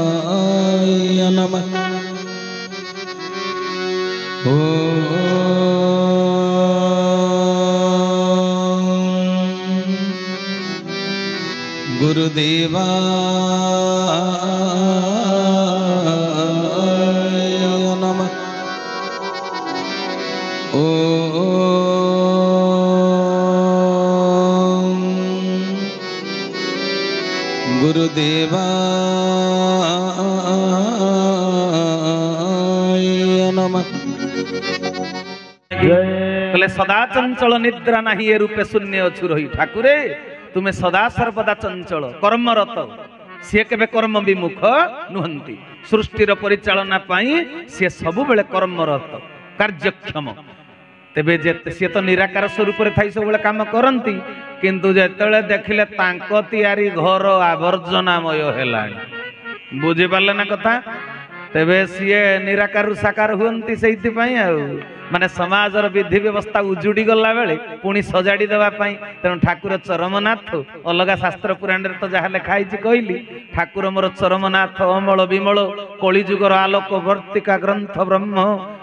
गुरुदेवाय नमः। गुरुदेवाय नमः। गुरुदेवाय नमः। कहले सदा चंचल निद्रा नाही ए रूपे शून्य अछु रही ठाकुरे तुम्हें सदा सर्वदा चंचल कर्मरत सी केबे कर्म विमुख नुहंती सृष्टिर परिचालना पाई सी सबु बेले कर्मरत कार्यक्षम तेबे जेते सी तो निराकार स्वरूप रे थाई सब बेले काम करंती किंतु जेतेले देखिले तांको तियारी घर आवर्जनामय हेलाणी बुझी पारले ना कथा तेबे सीए निराकार साकार हुंती सेइति पई आ माने समाजर विधि व्यवस्था उजुड़ी गला बेले पुणी सजाड़ी देवा पाई तेणु ठाकुर चरमनाथ अलगा शास्त्र पुराण रे तो जहा लिखाई कहली ठाकुर मोर चरमनाथ अमल विमल कलिजुगर आलोक वर्तिका ग्रंथ ब्रह्म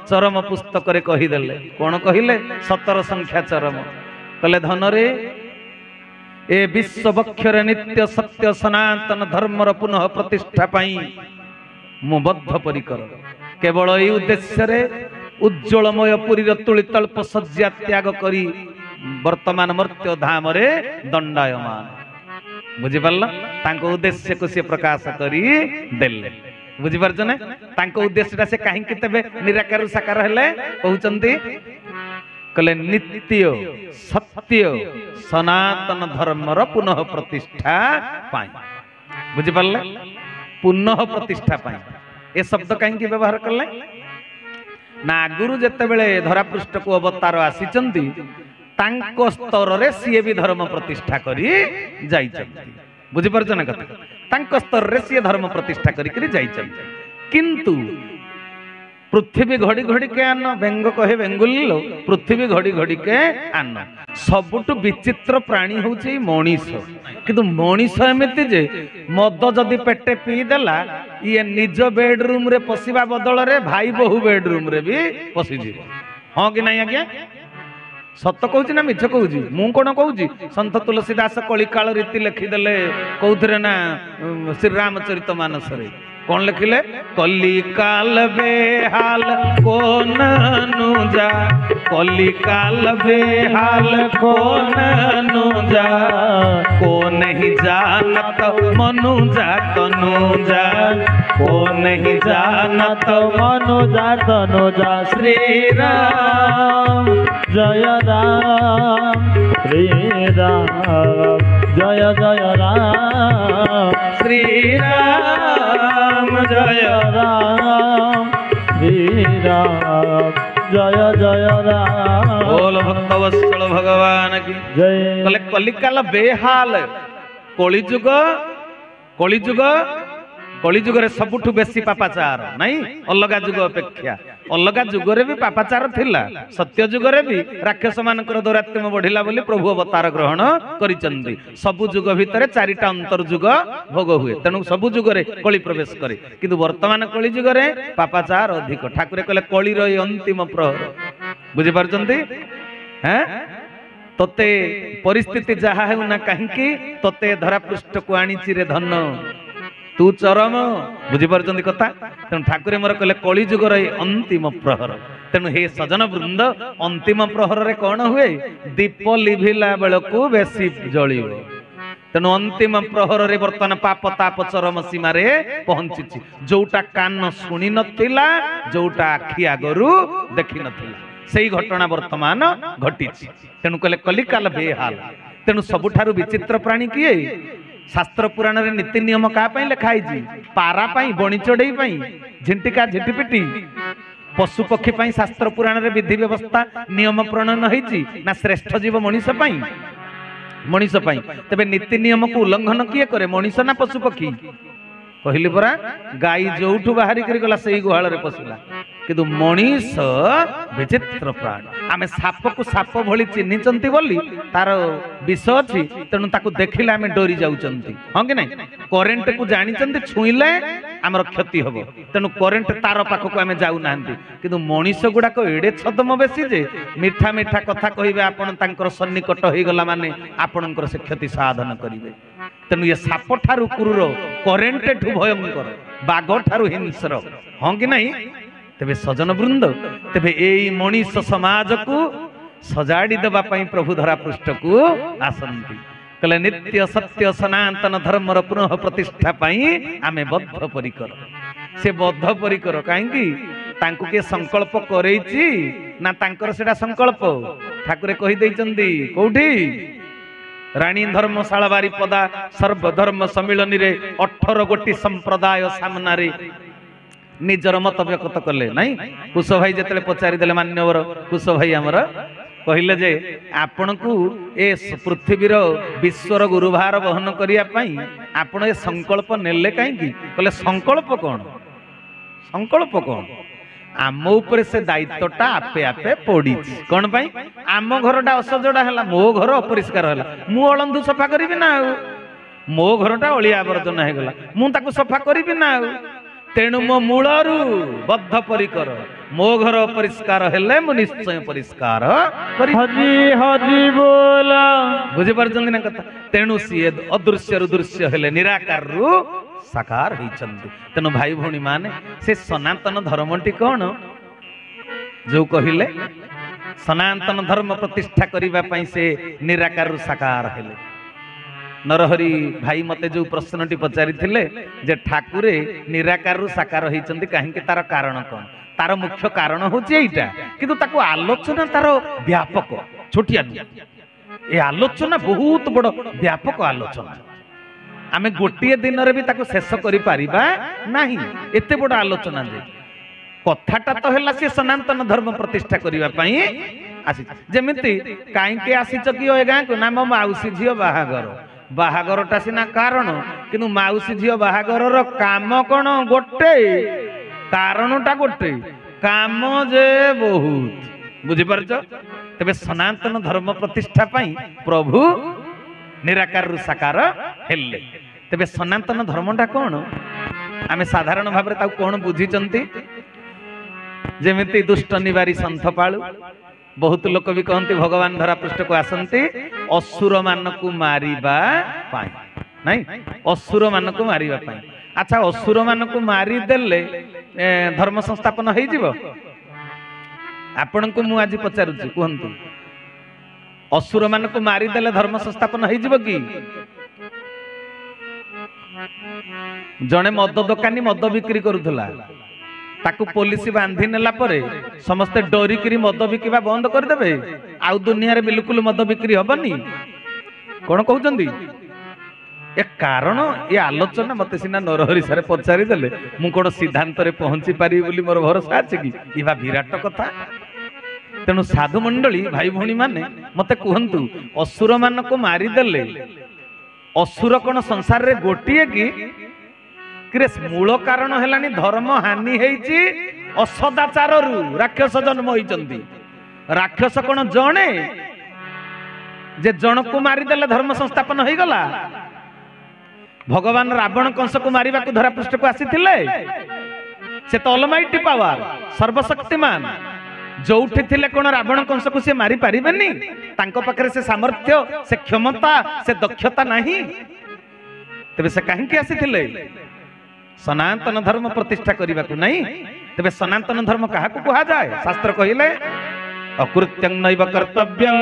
चरम पुस्तक रे कहीदेले कौन कहिले 17 संख्या चरम कहले धन रे ए विश्व बक्षर नित्य सत्य सनातन धर्मर पुनः प्रतिष्ठा पाई मु बद्ध परिकर केवल यही उद्देश्य रे उज्ज्वलमय पुरीर तुलितल्प सज्जा त्याग करी वर्तमान मर्त्य धाम रे दंडायमान बुझी पारल तांको उद्देश्य को से प्रकाश करी देले बुझी पारछ ने तांको उद्देश्यटा से काहे कि तबे निराकार साकार हेले कहउचंती कले नित्य सत्य सनातन धर्मर पुनः प्रतिष्ठा पाई बुझी पारले पुनः प्रतिष्ठा पाई ए शब्द काहे कि व्यवहार करले ना गुरु जेते बेले धरापृष्ठ को अवतार आसीचंती तांको स्तर रे सीए भी धर्म प्रतिष्ठा करी जाइचंती बुझी परछ ना कथा तांको स्तर रे सीए धर्म प्रतिष्ठा करी करी जाइचंती किंतु पृथ्वी घड़ी घड़ी के आन व्यंग कहे बेंगुलिलो पृथ्वी घड़ी घड़ी के आन सबुटु विचित्र प्राणी होची मनीष किंतु मनीष एमिति जे मद जदि पेटे पी देला ये निज बेडरूम रे पसिबा बदल रे भाई बहु बेडरूम रे भी पसि जीव हां कि नहीं आज्ञा सत कहूची ना मिछ कहूची मु कोन कहूची संत तुलसीदास कलिकाल रीति लिखि देले कौथरे ना श्री रामचरित मानस रे कौन लिखिले कलिकाल बेहाल कोन अनुजा कलिकाल बेहाल कोन अनुजा को नहीं जानत मनुजा तनुजा को नहीं जानत मनुजा तनुजा श्री राम जय राम श्री राम जय जय राम श्री राम जय राम श्री राम जय जय राम बोल भक्तवत्सल भगवान की जय। कले कलिकाल बेहाल कलिजुग कलिजुग कलिजुग रे सबुठु बेसी पापाचार नहीं अलगा जुग अपेक्षा अलगा जुग रे भी पापाचार थिला सत्य जुग रे भी राक्षस मानकर दौरात्म्य बढ़िला बोली प्रभु अवतार ग्रहण करिचंदी सबु जुग भितरे चारिटा अंतर जुग भोग हुए तेणु सबु जुग रे कली प्रवेश करे किंतु वर्तमान कली जुग रे पापाचार अधिक ठाकुर कहले कली रो अंतिम प्रहर बुझी पारचंदी हैं तते परिस्थिति जहा हेउ ना काहेकि तते धरा पृष्ठ को आनीची रे धन तू चरम बुझी पारचंदी कथा तेणु ठाकुर मोर कहले कली जुगर अंतिम प्रहर तेणु हे सजन वृंद अंतिम प्रहर रे कौन हुए दीप लिभिला बेलकू बेसी जलिब तेणु अंतिम प्रहर रे बर्तमान पाप ताप चरम सीमा रे पहुंची जोटा कान शुणी नथिला जोटा आखि आगरू देखि नथिला सेही घटना वर्तमान घटी तेणु कहले कलिकाल बेहाल तेणु सबुठारु विचित्र प्राणी किए शास्त्र पुराण रे नीति नियम का पई लिखाई पारा पई बणी चढ़ई पई झिंटिका झिटिपिटी पशु पक्षी पई शास्त्र पुराण रे विधि व्यवस्था नियम प्रणयन होईची ना श्रेष्ठ जीव मनीष पई तबे नीति नियम को उल्लंघन किए करे मनीष ना पशु पक्षी କହିଲି ପରା ଗାଈ ଯୋଉଠୁ ବାହାରିକରି ଗଲା ସେଇ ଗୁହାଳରେ ପଶିଲା କିନ୍ତୁ ମଣିଷ ବିଚିତ୍ର ପ୍ରାଣୀ ଆମେ ସାପକୁ ସାପ ଭଳି ଚିହ୍ନିଛନ୍ତି ବୋଲି ତାର ବିଷ ଅଛି ତେଣୁ ତାକୁ ଦେଖିଲେ ଆମେ ଡରି ଯାଉଛନ୍ତି ହଁ କି ନାଇଁ କରେଣ୍ଟକୁ ଜାଣିଛନ୍ତି ଛୁଇଁଲେ ଆମର କ୍ଷତି ହବ ତେଣୁ କରେଣ୍ଟ ତାର ପାଖକୁ ଆମେ ଯାଉନାହାନ୍ତି କିନ୍ତୁ ମଣିଷ ଗୁଡାକ ଏଡେ ଛଦମ ବେଶୀ ଯେ ମିଠା ମିଠା କଥା କହିବେ ଆପଣ ତାଙ୍କର ସନ୍ନିକଟ ହେଇଗଲା ମାନେ ଆପଣଙ୍କର ସେ କ୍ଷତି ସାଧନ କରିବେ ତେଣୁ ଏ ସାପ ଠାରୁ କ୍ରୂର କରେଣ୍ଟ ଠୁ ଭୟଙ୍କର ବାଘ ଠାରୁ ହିଂସ୍ର ହଁ କି ନାଇଁ ତେବେ ସଜନ ବୃନ୍ଦ ତେବେ ଏଇ ମଣିଷ ସମାଜକୁ ସଜାଡ଼ି ଦେବା ପାଇଁ ପ୍ରଭୁ ଧରା ପୃଷ୍ଠକୁ ଆସନ୍ତି କହିଲେ ନିତ୍ୟ ସତ୍ୟ ସନାତନ ଧର୍ମର ପୁନଃ ପ୍ରତିଷ୍ଠା ପାଇଁ ଆମେ ବଦ୍ଧ ପରିକର ସେ ବଦ୍ଧ ପରିକର କାହିଁକି ତାଙ୍କୁ କିଏ ସଂକଳ୍ପ କରେଇଛି ନା ତାଙ୍କର ସେଟା ସଂକଳ୍ପ ଠାକୁରେ କହିଦେଇଛନ୍ତି କୋଉଠି ରାଣୀ ଧର୍ମଶାଳା ବାରିପଦା ସର୍ବଧର୍ମ ସମ୍ମିଳନୀରେ 18 ଗୋଟି ସମ୍ପ୍ରଦାୟ ସାମ୍ନାରେ ନିଜର ମତ ବ୍ୟକ୍ତ କଲେ ନାଇଁ କୁଶ ଭାଇ ଯେତେବେଳେ ପଚାରିଦେଲେ ମାନ୍ୟବର କୁଶ ଭାଇ ଆମର କହିଲେ ଯେ ଆପଣଙ୍କୁ ଏ ପୃଥିବୀର ବିଶ୍ୱର ଗୁରୁଭାର ବହନ କରିବା ପାଇଁ ଆପଣ ଏ ସଂକଳ୍ପ ନେଲେ କାହିଁକି କହିଲେ ସଂକଳ୍ପ କଣ ଆମ ଉପରେ ସେ ଦାୟିତ୍ୱଟା ଆପେ ଆପେ ପଡିଛି କଣ ପାଇଁ ଆମ ଘରଟା ଅସଜଡା ହେଲା ମୋ ଘର ଅପରିଷ୍କାର ହେଲା ମୁଁ ଅଳନ୍ଧୁ ସଫା କରିବି ନା ଆଉ ମୋ ଘରଟା ଅଳିଆ ଆବର୍ଜନା ହେଇଗଲା ମୁଁ ତାକୁ ସଫା କରିବି ନା ଆଉ ତେଣୁ ମୋ ମୂଳରୁ ବଦ୍ଧ ପରିକର ମୋ ଘର ଅପରିଷ୍କାର ହେଲେ ମୁଁ ନିଶ୍ଚୟ ପରିଷ୍କାର ବୁଝିପାରୁଛନ୍ତି ନା କଥା ତେଣୁ ସିଏ ଅଦୃଶ୍ୟରୁ ଦୃଶ୍ୟ ହେଲେ ନିରାକାରରୁ ସାକାର ହେଇଛନ୍ତି ତେଣୁ ଭାଇ ଭଉଣୀ ମାନେ ସେ ସନାତନ ଧର୍ମଟି କଣ ଯୋଉ କହିଲେ ସନାତନ ଧର୍ମ ପ୍ରତିଷ୍ଠା କରିବା ପାଇଁ ସେ ନିରାକାରରୁ ସାକାର ହେଲେ ନରହରି ଭାଇ ମତେ ଯୋଉ ପ୍ରଶ୍ନଟି ପଚାରିଥିଲେ ଯେ ଠାକୁରେ ନିରାକାରରୁ ସାକାର ହେଇଛନ୍ତି କାହିଁକି ତାର କାରଣ କଣ ତାର ମୁଖ୍ୟ କାରଣ ହଉଛି ଏଇଟା କିନ୍ତୁ ତାକୁ ଆଲୋଚନା ତାର ବ୍ୟାପକ ଛୋଟିଆ ନୁହେଁ ଏ ଆଲୋଚନା ବହୁତ ବଡ ବ୍ୟାପକ ଆଲୋଚନା ଆମେ ଗୋଟିଏ ଦିନରେ ବି ତାକୁ ଶେଷ କରିପାରିବା ନାହିଁ ଏତେ ବଡ ଆଲୋଚନା ଯେ କଥାଟା ତ ହେଲା ସେ ସନାତନ ଧର୍ମ ପ୍ରତିଷ୍ଠା କରିବା ପାଇଁ ଆସିଛି ଯେମିତି କାହିଁକି ଆସିଛ କି ଏ ଗାଁକୁ ନା ମୋ ମାଉସୀ ଝିଅ ବାହାଘରଟା ସିନା କାରଣ କିନ୍ତୁ ମାଉସୀ ଝିଅ ବାହାଘରର କାମ କଣ ଗୋଟେ କାରଣଟା ଗୋଟେ କାମ ଯେ ବହୁତ ବୁଝିପାରୁଛ ତେବେ ସନାତନ ଧର୍ମ ପ୍ରତିଷ୍ଠା ପାଇଁ ପ୍ରଭୁ ନିରାକାରରୁ ସାକାର ହେଲେ ତେବେ ସନାତନ ଧର୍ମଟା କଣ ଆମେ ସାଧାରଣ ଭାବରେ ତାକୁ କଣ ବୁଝିଛନ୍ତି ଯେମିତି ଦୁଷ୍ଟ ନିବାରୀ ସନ୍ଥପାଳୁ ବହୁତ ଲୋକ ବି କହନ୍ତି ଭଗବାନ ଧରା ପୃଷ୍ଠକୁ ଆସନ୍ତି ଅସୁର ମାନଙ୍କୁ ମାରିବା ପାଇଁ ନାଇଁ ଅସୁର ମାନଙ୍କୁ ମାରିବା ପାଇଁ ଆଚ୍ଛା ଅସୁର ମାନଙ୍କୁ ମାରିଦେଲେ ଧର୍ମ ସଂସ୍ଥାପନ ହେଇଯିବ ଆପଣଙ୍କୁ ମୁଁ ଆଜି ପଚାରୁଛି କୁହନ୍ତୁ ଅସୁର ମାନଙ୍କୁ ମାରିଦେଲେ ଧର୍ମ ସଂସ୍ଥାପନ ହେଇଯିବ କି ଜଣେ ମଦ ଦୋକାନୀ ମଦ ବିକ୍ରି କରୁଥିଲା ତାକୁ ପୋଲିସ ବାନ୍ଧି ନେଲା ପରେ ସମସ୍ତେ ଡରିକିରି ମଦ ବିକିବା ବନ୍ଦ କରିଦେବେ ଆଉ ଦୁନିଆରେ ବିଲକୁଲ ମଦ ବିକ୍ରି ହବନି କଣ କହୁଛନ୍ତି ଏ କାରଣ ଏ ଆଲୋଚନା ମତେ ସିନା ନରହରି ସାରେ ପଚାରିଦେଲେ ମୁଁ କଣ ସିଦ୍ଧାନ୍ତରେ ପହଞ୍ଚି ପାରିବି ବୋଲି ମୋର ଭରସା ଅଛି କି ଇବା ବିରାଟ କଥା ତେଣୁ ସାଧୁ ମଣ୍ଡଳୀ ଭାଇ ଭଉଣୀ ମାନେ ମତେ କୁହନ୍ତୁ ଅସୁର ମାନଙ୍କୁ ମାରିଦେଲେ ଅସୁର କଣ ସଂସାରରେ ଗୋଟିଏ କି ମୂଳ କାରଣ ହେଲାନି ଧର୍ମ ହାନି ହେଇଛି ଅସଦାଚାରରୁ ରାକ୍ଷସ ଜନ୍ମ ହୋଇଛନ୍ତି ରାକ୍ଷସ କଣ ଜଣେ ଯେ ଜଣକୁ ମାରିଦେଲେ ଧର୍ମ ସଂସ୍ଥାପନ ହେଇଗଲା ଭଗବାନ ରାବଣ କଂସକୁ ମାରିବାକୁ ଧରା ପୃଷ୍ଠକୁ ଆସିଥିଲେ ସେ ତ ଅଲମାଇଟି ପାୱାର ସର୍ବଶକ୍ତିମାନ ଯୋଉଠି ଥିଲେ କଣ ରାବଣ କଂସକୁ ସେ ମାରି ପାରିବେନି ତାଙ୍କ ପାଖରେ ସେ ସାମର୍ଥ୍ୟ ସେ କ୍ଷମତା ସେ ଦକ୍ଷତା ନାହିଁ ତେବେ ସେ କାହିଁକି ଆସିଥିଲେ ସନାତନ ଧର୍ମ ପ୍ରତିଷ୍ଠା କରିବାକୁ ନାହିଁ ତେବେ ସନାତନ ଧର୍ମ କାହାକୁ କୁହାଯାଏ ଶାସ୍ତ୍ର କହିଲେ ଅକୃତ୍ୟଂ ନୈବ କର୍ତ୍ତବ୍ୟଂ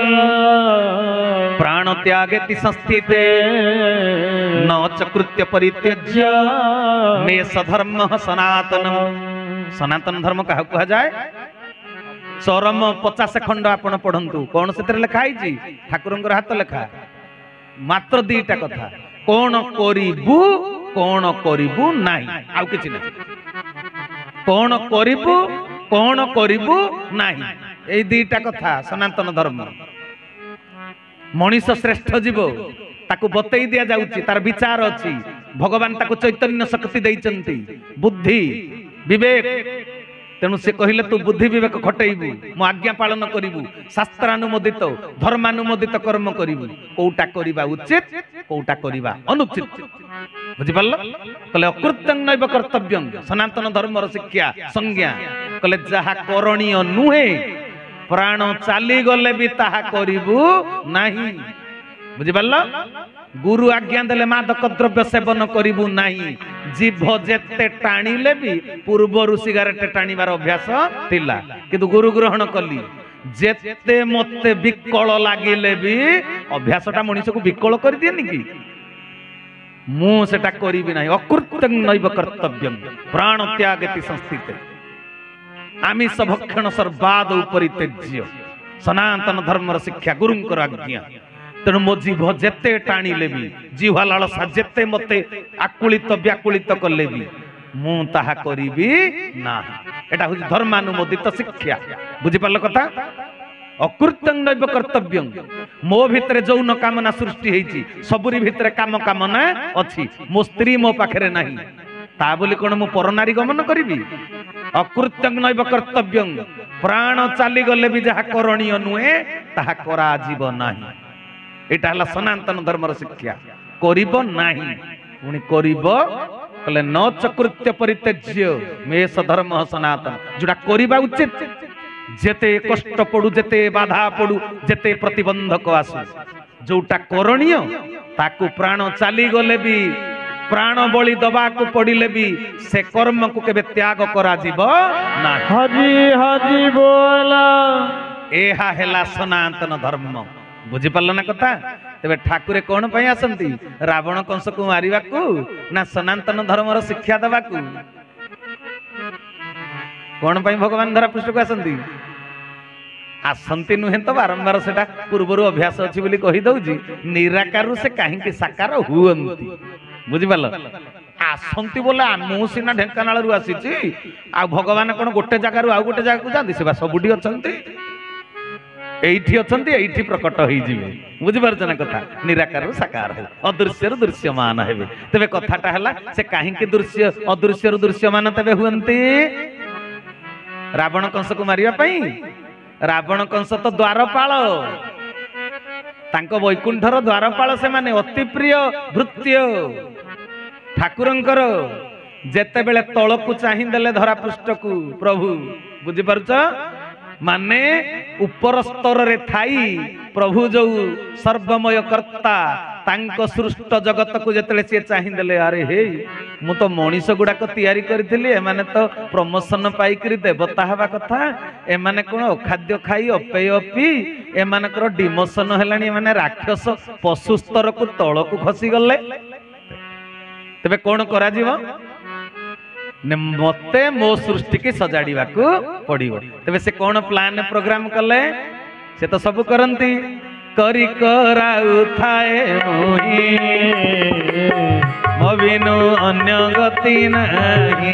ପ୍ରାଣ ତ୍ୟାଗେତି ସଂସ୍ଥିତେ ନ ଚ କୃତ୍ୟ ପରିତ୍ୟଜ୍ୟ ମେଷ ଧର୍ମ ସନାତନଂ ସନାତନ ଧର୍ମ କାହାକୁ କୁହାଯାଏ ଚରମ 50 ଖଣ୍ଡ ଆପଣ ପଢନ୍ତୁ କଣ ସେଥିରେ ଲେଖା ହେଇଛି ଠାକୁରଙ୍କର ହାତ ଲେଖା ମାତ୍ର ଦିଟା କଥା କଣ କରିବୁ ନାହିଁ ଆଉ କିଛି ନାହିଁ କଣ କରିବୁ ନାହିଁ এই দুইটা কথা সনাতন ধর্ম মଣିষ শ্রেষ্ঠ জীব তাকে বতেই দিয়া যাଉଛି তার বিচার ଅଛି भगवान ताको चैतन्य शक्ति देइचंती बुद्धि विवेक तेणु से कहले तू बुद्धि विवेक खटेबू मो आज्ञा पालन करिवु शास्त्रानुमोदित धर्मानुमोदित कर्म करिवु कोउटा करिबा उचित कोउटा करिबा अनुचित बुझि पारल कहले अकृत्यं नैव कर्तव्यं सनातन धर्मर शिक्षा संज्ञा कहले जहा करणीय नुहे प्राण चाली गले भी ताहा करिवु नाही बुझि पारल गुरु आज्ञा देले मादक द्रव्य सेवन करिवु नाही जीभ जेते टाणीले भी पूर्वरु सिगारेट टाणीबार अभ्यास थिला किंतु गुरु ग्रहण कली जेते मते विकल लागिले भी अभ्यासटा मनुष्य को विकल कर दिएनि कि मु सेटा करिबि नाही अकृत्यं नैव कर्तव्यं प्राण त्यागति संस्थिते आमिष भक्षण सर्वाद उपरित्यज्य सनातन धर्मर शिक्षा गुरुंकर आज्ञा तेणु मो जीभ जेते टाणीले भी जीवा लालसा जेते मते आकुलित व्याकुलित कले भी मु ताहा करिबि नाही एटा होछि धर्मानुमोदित शिक्षा बुझि पारल कथा अकृत्यं नैव कर्तव्यं मो भितरे जौन कामना सृष्टि हेछि सबुरी भितरे काम कामना अछि मो स्त्री मो पाखरे नाही ता बोली कोन मु परनारी गमन करिबि अकृत्यं नैव कर्तव्यं प्राण चाली गले भी जहा करणीय नुहे ताहा करा जीव नाही एटा हला सनातन धर्मर शिक्षा करिब नाही पुणी करिब कहले न चकृत्य परित्यज्य मेष धर्म सनातन जोटा करिबा उचित जेते कष्ट पडु जेते बाधा पडु जेते प्रतिबंधक आसु जोटा करणीय ताकू प्राण चाली गले भी प्राण बलि दबा को पड़िले भी से कर्म को केबे त्याग करा जीव ना हरि हरि बोला एहा हेला सनातन धर्म बुझी पारल ना कथा तेबे ठाकुरे कौन पई आसंती रावण कंस को मारिबा को ना सनातन धर्मर शिक्षा देबा को कौन पई भगवान धरा पृष्ठ को आसंती आसंती नुहे तो बारंबार सेटा पूर्वरु अभ्यास अछि बोली कहि दउजी निराकारु से काहे के साकार हुअंती बुझी पारल आसंती बोले मु सिना ढेंकानाल रु आसीची आ भगवान कोन गोटे जगह रु आ गोटे जगह को जांदी सेबा सबुडी अछंती एठी अछंती एठी प्रकट होई जिवे बुझी पारछ ना कथा निराकार साकार हो अदृश्य रु दृश्यमान हेबे तबे कथाटा हला से काहे के दृश्य अदृश्य रु दृश्यमान तबे हुअंती रावण कंस को मारिया पई रावण कंस तो द्वारपाल तांको वैकुंठर द्वारपाल से माने अति प्रिय भृत्य ठाकुरंकर जेते बेले तळकु चाहि देले धरा पृष्ठ को प्रभु बुझी पारुछ माने ऊपर स्तर रे थाई प्रभु जो सर्वमय कर्ता तांको सृष्ट जगत को जेतले से चाहि देले अरे हे मु तो मनीष गुडा को तैयारी करथिली एमाने तो प्रमोशन पाई करी देवता हवा कथा एमाने कोन खाद्य खाई अपेय पी एमानकर डिमोशन हेलानी माने राक्षस पशु स्तर को तळ को खसी गले तबे कोन करा जीव मते मो सृष्टि की सजाड़ीवा को पड़िबो तबे से कोन प्लान प्रोग्राम कले से तो सब करंती करी कराउ थाए मोहि मबिनु अन्य गति नाही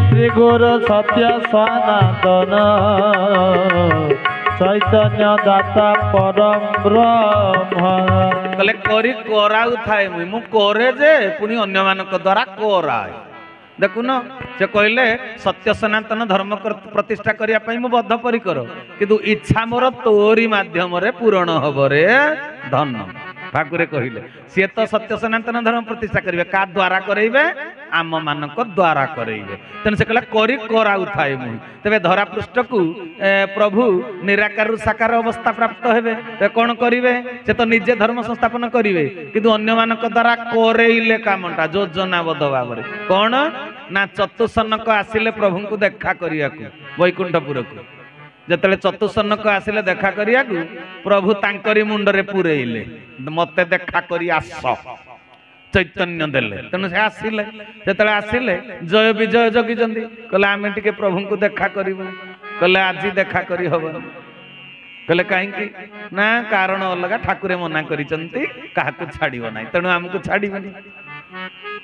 श्री गुरु सत्य सनातन चैतन्य दाता परम ब्रह्म कले करी कराउ थाए मु करे जे पुनी अन्य मानक द्वारा कराए देखुन से कहले सत्य सनातन धर्म प्रतिष्ठा करिया पई मु बद्ध परिकर किंतु इच्छा मोर तोरी माध्यम रे पूर्ण हबो रे धन ठाकुरे कहले सी तो सत्य सनातन धर्म प्रतिष्ठा करिवे का द्वारा करइबे आम मानक द्वारा करइबे तेन से कहला करी कराउ थाए मु तबे धरा पृष्ठ को प्रभु निराकार साकार अवस्था प्राप्त हेबे ते कोन करिवे से तो निजे धर्म संस्थापन करिवे किंतु अन्य मानक द्वारा करेइले कामटा योजनाबद्ध भाବରେ कोन ना चतुसनक आसिले प्रभु को देखा करिया को वैकुंठपुर को जतले चतुसनक आसिले देखा करिया को प्रभु तांकरी मुंडरे पुरेइले मते देखा करी आस चैतन्य देले तेणु से आसिले जतले आसिले जय विजय जगिजंदी कहले आमे टिके प्रभु को देखा करिबो कहले आजी देखा करी हबो कहले काहे की ना कारण अलगा ठाकुरे मना करिसंती काहाकू छाड़िबो नाही तेणु हमकु छाड़िबोनी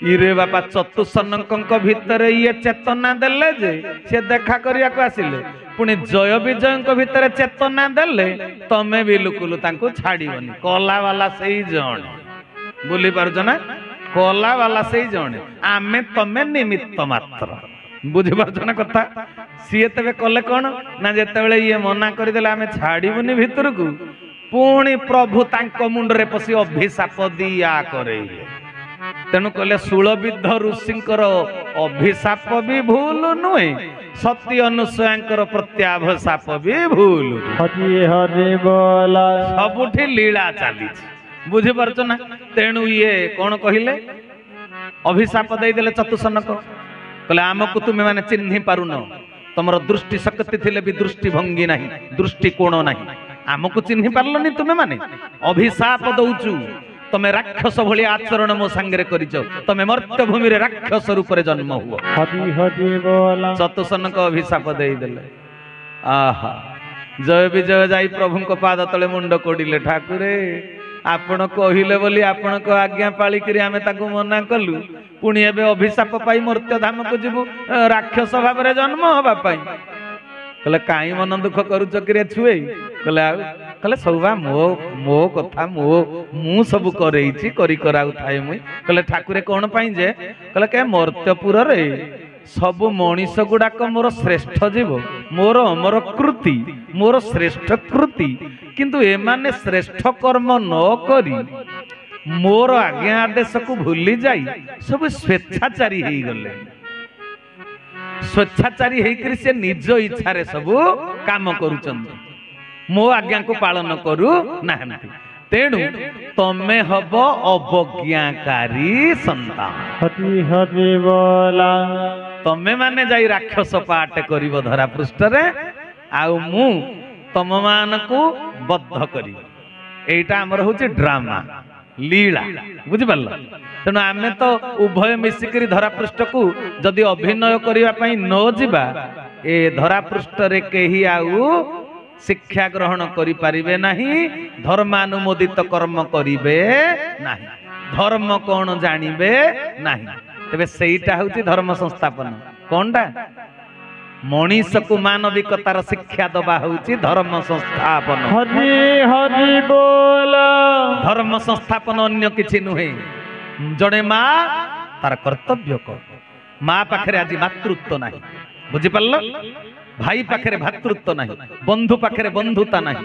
इरे बापा चतुसनक भितर ये चेतना देले जे से देखा करिया को आसिले पुणी जय विजय भितर चेतना देले तमे बिल्कुल तांको छाड़िबोनी कला वाला सही जण बुली पारछ ना କଲା ବାଲା ସେଇ ଜଣେ, ଆମେ ତମେ ନିମିତ୍ତ ମାତ୍ର। ବୁଝିପାରୁଛ ନା କଥା? ସିଏ ତେବେ କଲେ କଣ ନା, ଯେତେବେଳେ ଇଏ ମନା କରିଦେଲେ ଆମେ ଛାଡ଼ିବୁନି ଭିତରକୁ, ପୁଣି ପ୍ରଭୁ ତାଙ୍କ ମୁଣ୍ଡରେ ପଶି ଅଭିଶାପ ଦିଆ କରେଇଲେ। ତେଣୁ କହିଲେ ଶୂଳବିଦ୍ଧ ଋଷିଙ୍କର ଅଭିଶାପ ବି ଭୁଲ ନୁହେଁ, ସତୀ ଅନୁସୂୟାଙ୍କର ପ୍ରତ୍ୟାଭିଶାପ ବି ଭୁଲ। ହରି ହରି ବୋଲ। ସବୁଠି ଲୀଳା ଚାଲିଛି। ବୁଝିପାରୁଛ ନା? ତେଣୁ ଇଏ କଣ କହିଲେ, ଅଭିଶାପ ଦେଇଦେଲେ ଚତୁସନକ। କହିଲେ ଆମକୁ ତୁମେ ମାନେ ଚିହ୍ନି ପାରୁନ, ତମର ଦୃଷ୍ଟି ଶକ୍ତି ଥିଲେ ବି ଦୃଷ୍ଟି ଭଙ୍ଗୀ ନାହିଁ, ଦୃଷ୍ଟି କୋଣ ନାହିଁ, ଆମକୁ ଚିହ୍ନି ପାରିଲନି ତୁମେ ମାନେ। ଅଭିଶାପ ଦଉଛୁ, ତମେ ରାକ୍ଷସ ଭଳି ଆଚରଣ ମୋ ସାଙ୍ଗରେ କରିଛ, ତମେ ମର୍ତ୍ତ୍ୟ ଭୂମିରେ ରାକ୍ଷସ ରୂପରେ ଜନ୍ମ ହୁଅ। ହରି ହରି ବୋଲ। ଚତୁସନକ ଅଭିଶାପ ଦେଇଦେଲେ। ଆହା, ଜୟ ବିଜୟ ଯାଇ ପ୍ରଭୁଙ୍କ ପାଦ ତଳେ ମୁଣ୍ଡ କୋଡ଼ିଲେ। ଠାକୁରେ, ଆପଣ କହିଲେ ବୋଲି ଆପଣଙ୍କ ଆଜ୍ଞା ପାଳିକିରି ଆମେ ତାକୁ ମନା କଲୁ, ପୁଣି ଏବେ ଅଭିଶାପ ପାଇ ମର୍ତ୍ତ୍ୟ ଧାମକୁ ଯିବୁ ରାକ୍ଷସ ଭାବରେ ଜନ୍ମ ହବା ପାଇଁ। କହିଲେ କାହିଁ ମନ ଦୁଃଖ କରୁଛ କିରେ ଛୁଏ? କହିଲେ ଆଉ, କହିଲେ ସବୁ ବା ମୋ କଥା, ମୁଁ ସବୁ କରେଇଛି, କରି କରାଉଥାଏ ମୁଇଁ। କହିଲେ ଠାକୁରେ କଣ ପାଇଁ ଯେ? କହିଲେ କେ ମର୍ତ୍ତ୍ୟପୁରରେ ସବୁ ମଣିଷ ଗୁଡାକ ମୋର ଶ୍ରେଷ୍ଠ ଜୀବ, ମୋର ଅମର କୃତି, ମୋର ଶ୍ରେଷ୍ଠ କୃତି, କିନ୍ତୁ ଏମାନେ ଶ୍ରେଷ୍ଠ କର୍ମ ନ କରି ମୋର ଆଜ୍ଞା ଆଦେଶକୁ ଭୁଲି ଯାଇ ସବୁ ସ୍ୱେଚ୍ଛାଚାରୀ ହେଇଗଲେ। ସ୍ୱେଚ୍ଛାଚାରୀ ହେଇକରି ସେ ନିଜ ଇଚ୍ଛାରେ ସବୁ କାମ କରୁଛନ୍ତି, ମୋ ଆଜ୍ଞାକୁ ପାଳନ କରୁ ନାହାନ୍ତି। ତେଣୁ ତମେ ହବ ଅବଜ୍ଞାକାରୀ ସନ୍ତାନ। ହରି ହରି ବୋଲ। ତମେ ମାନେ ଯାଇ ରାକ୍ଷସ ପାଠ କରିବ ଧରା ପୃଷ୍ଠରେ, ଆଉ ମୁଁ ତମ ମାନଙ୍କୁ ବଦ୍ଧ କରିବି। এইটা ଆମର ହଉଛି ଡ୍ରାମା, ଲୀଳା। ବୁଝିପାରିଲ? ତେଣୁ ଆମେ ତ ଉଭୟ ମିଶିକରି ଧରାପୃଷ୍ଠକୁ ଯଦି ଅଭିନୟ କରିବା ପାଇଁ ନ ଯିବା, ଏ ଧରାପୃଷ୍ଠରେ କେହି ଆଉ ଶିକ୍ଷା ଗ୍ରହଣ କରିପାରିବେ ନାହିଁ, ଧର୍ମାନୁମୋଦିତ କର୍ମ କରିବେ ନାହିଁ, ଧର୍ମ କଣ ଜାଣିବେ ନାହିଁ। ତେବେ ସେଇଟା ହଉଛି ଧର୍ମ ସଂସ୍ଥାପନ। କଣଟା? ମଣିଷକୁ ମାନବିକତାର ଶିକ୍ଷା ଦବା ହଉଛି ଧର୍ମ ସଂସ୍ଥାପନ। ହରି ହରି ବୋଲ। ଧର୍ମ ସଂସ୍ଥାପନ ଅନ୍ୟ କିଛି ନୁହେଁ। ଜଣେ ମା ତାର କର୍ତ୍ତବ୍ୟ କର। ମା ପାଖରେ ଆଜି ମାତୃତ୍ୱ ନାହିଁ, ବୁଝିପାରିଲ? ଭାଇ ପାଖରେ ଭାତୃତ୍ୱ ନାହିଁ, ବନ୍ଧୁ ପାଖରେ ବନ୍ଧୁତା ନାହିଁ,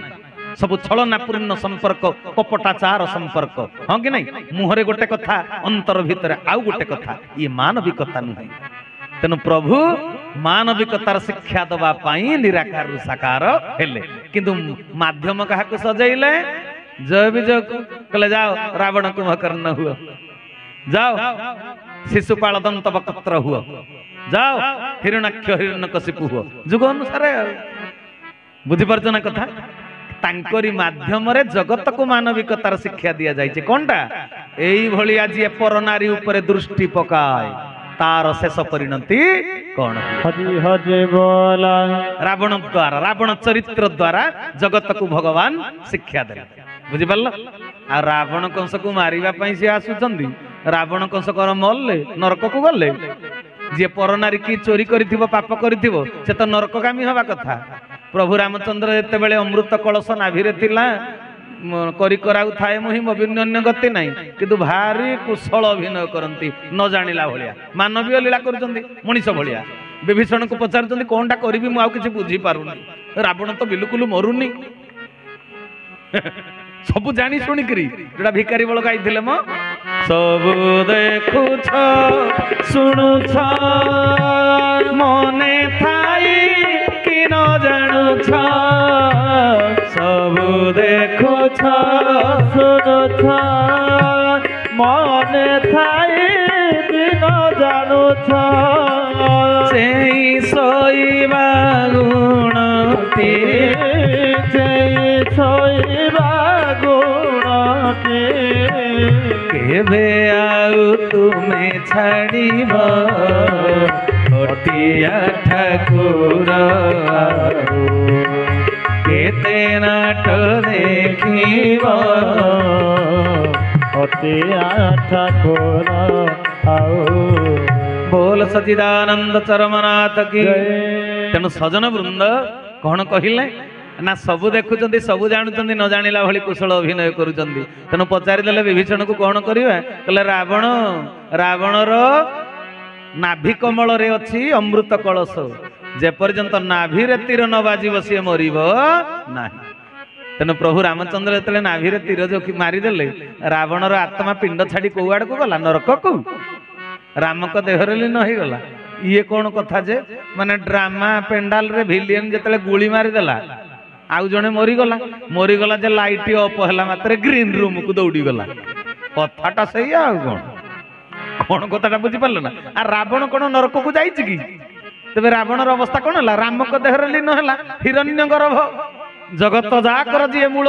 ସବୁ ଛଳନାପୂର୍ଣ୍ଣ ସମ୍ପର୍କ, କପଟାଚାର ସମ୍ପର୍କ। ହଁ କି ନାଇଁ? ମୁହଁରେ ଗୋଟେ କଥା, ଅନ୍ତର ଭିତରେ ଆଉ ଗୋଟେ କଥା। ଇଏ ମାନବିକତା ନୁହେଁ। ତେଣୁ ପ୍ରଭୁ ମାନବିକତାର ଶିକ୍ଷା ଦବା ପାଇଁ ନିରାକାରରୁ ସାକାର ହେଲେ, କିନ୍ତୁ ମାଧ୍ୟମ କାହାକୁ ସଜେଇଲେ? ଜୟ ବିଜୟକୁ। କହିଲେ ଯାଅ ରାବଣ କୁମ୍ଭକର୍ଣ୍ଣ ହୁଅ, ଯାଅ ଶିଶୁପାଳ ଦନ୍ତ ବକ୍ତ୍ର ହୁଅ, ଯାଅ ହିରଣାକ୍ଷ ହିରଣ୍ୟକଶିପୁ ହୁଅ। ଯୁଗ ଅନୁସାରେ ଆଉ। ବୁଝିପାରୁଛ ନା କଥା? ତାଙ୍କରି ମାଧ୍ୟମରେ ଜଗତକୁ ମାନବିକତାର ଶିକ୍ଷା ଦିଆଯାଇଛି। କଣଟା? ଏଇଭଳି ଆଜି ଏ ପର ନାରୀ ଉପରେ ଦୃଷ୍ଟି ପକାଏ, ତାର ଶେଷ ପରିଣତି କଣ? ହରି ହରି ବୋଲ। ରାବଣ ଦ୍ୱାରା, ରାବଣ ଚରିତ୍ର ଦ୍ୱାରା ଜଗତକୁ ଭଗବାନ ଶିକ୍ଷା ଦେଲେ। ବୁଝିପାରିଲ? ଆଉ ରାବଣ କଂସକୁ ମାରିବା ପାଇଁ ସିଏ ଆସୁଛନ୍ତି। ରାବଣ କଂସ କଣ ମଲେ? ନରକକୁ ଗଲେ। ଯିଏ ପରନାରୀ କି ଚୋରି କରିଥିବ, ପାପ କରିଥିବ, ସେ ତ ନରକଗାମୀ ହବା କଥା। ପ୍ରଭୁ ରାମଚନ୍ଦ୍ର ଯେତେବେଳେ ଅମୃତ କଳସ ନାଭିରେ ଥିଲା, କରି କରାଉଥାଏ ମୁହିଁ ଅଭିନନ୍ୟ ଗତି ନାହିଁ, କିନ୍ତୁ ଭାରି କୁଶଳ ଅଭିନୟ କରନ୍ତି, ନ ଜାଣିଲା ଭଳିଆ ମାନବୀୟ ଲୀଳା କରୁଛନ୍ତି ମଣିଷ ଭଳିଆ। ବିଭୀଷଣକୁ ପଚାରୁଛନ୍ତି କଣଟା କରିବି, ମୁଁ ଆଉ କିଛି ବୁଝିପାରୁନି। ରାବଣ ତ ବିଲକୁଲ ମରୁନି। ସବୁ ଜାଣି ଶୁଣିକିରି, ଯୋଉଟା ଭିକାରୀ ବଳ ଗାଇଥିଲେ ମ, ସବୁ ଦେଖୁଛ ଶୁଣୁଛ ମନେ ଥାଇ କି ନ ଜାଣୁଛ, ସବୁ ଦେଖୁଛ ଶୁଣୁଛ ମନେ ଥାଇ ଦିନ ଜାଣୁଛ, ସେଇ ଶୋଇବା ଗୁଣଟି, ସେଇ ଶୋଇବା ଗୁଣଟି କେବେ ଆଉ ତୁମେ ଛାଡ଼ିବ, ହଟିଆ ଠାକୁର କେତେ ନାଟ ଦେଖିବ, ହଟିଆ ଠାକୁର ଆଉ। ବୋଲ ସଚିଦାନନ୍ଦ ଚରମନାଥ କି। ତେଣୁ ସଜନ ବୃନ୍ଦ କଣ କହିଲେ? ନା ସବୁ ଦେଖୁଛନ୍ତି ସବୁ ଜାଣୁଛନ୍ତି ନ ଜାଣିଲା ଭଳି କୁଶଳ ଅଭିନୟ କରୁଛନ୍ତି। ତେଣୁ ପଚାରିଦେଲେ ବିଭୀଷଣକୁ କଣ କରିବା, କହିଲେ ରାବଣର ନାଭି କମଳରେ ଅଛି ଅମୃତ କଳସ, ଯେପର୍ଯ୍ୟନ୍ତ ନାଭିରେ ତୀର ନ ବାଜିବ ସିଏ ମରିବ ନାହିଁ। ତେଣୁ ପ୍ରଭୁ ରାମଚନ୍ଦ୍ର ଯେତେବେଳେ ନାଭିରେ ତୀର ମାରିଦେଲେ ରାବଣର ଆତ୍ମା ପିଣ୍ଡ ଛାଡି କୋଉ ଆଡକୁ ଗଲା, ନରକକୁ। ରାମଙ୍କ ଦେହରେ ଲୀନ ହେଇଗଲା। ଇଏ କଣ କଥା ଯେ, ମାନେ ଡ୍ରାମା ପେଣ୍ଡାଲରେ ଭିଲିୟନ ଯେତେବେଳେ ଗୁଳି ମାରିଦେଲା ଆଉ ଜଣେ ମରିଗଲା ଯେ ଲାଇଟ୍ ଅଫ୍ ହେଲା ମାତ୍ରେ ଗ୍ରୀନ ରୁମକୁ ଦୌଡ଼ିଗଲା। କଥାଟା ସେଇଆ ଆଉ କଣ କଥାଟା ବୁଝିପାରିଲ ନା? ଆଉ ରାବଣ କଣ ନରକକୁ ଯାଇଛି କି? ତେବେ ରାବଣର ଅବସ୍ଥା କଣ ହେଲା? ରାମଙ୍କ ଦେହରେ ଲୀନ ହେଲା। ହିରଣ୍ୟ ଗର୍ଭ ଜଗତ ଯାକର ଯିଏ ମୂଳ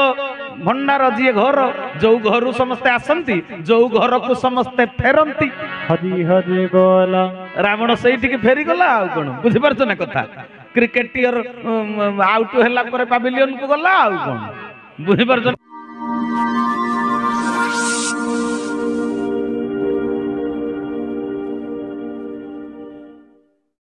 ଭଣ୍ଡାର, ଯିଏ ଘର, ଯୋଉ ଘରୁ ସମସ୍ତେ ଆସନ୍ତି, ଯୋଉ ଘରକୁ ସମସ୍ତେ ଫେରନ୍ତି, ହଜି ହଜି ବୋଲା ରାବଣ ସେଇଠିକି ଫେରିଗଲା। ଆଉ କଣ ବୁଝିପାରୁଛ ନା କଥା? କ୍ରିକେଟିୟର ଆଉଟ ହେଲା ପରେ ପାଭିଲିୟନକୁ ଗଲା। ଆଉ କଣ ବୁଝିପାରୁଛ?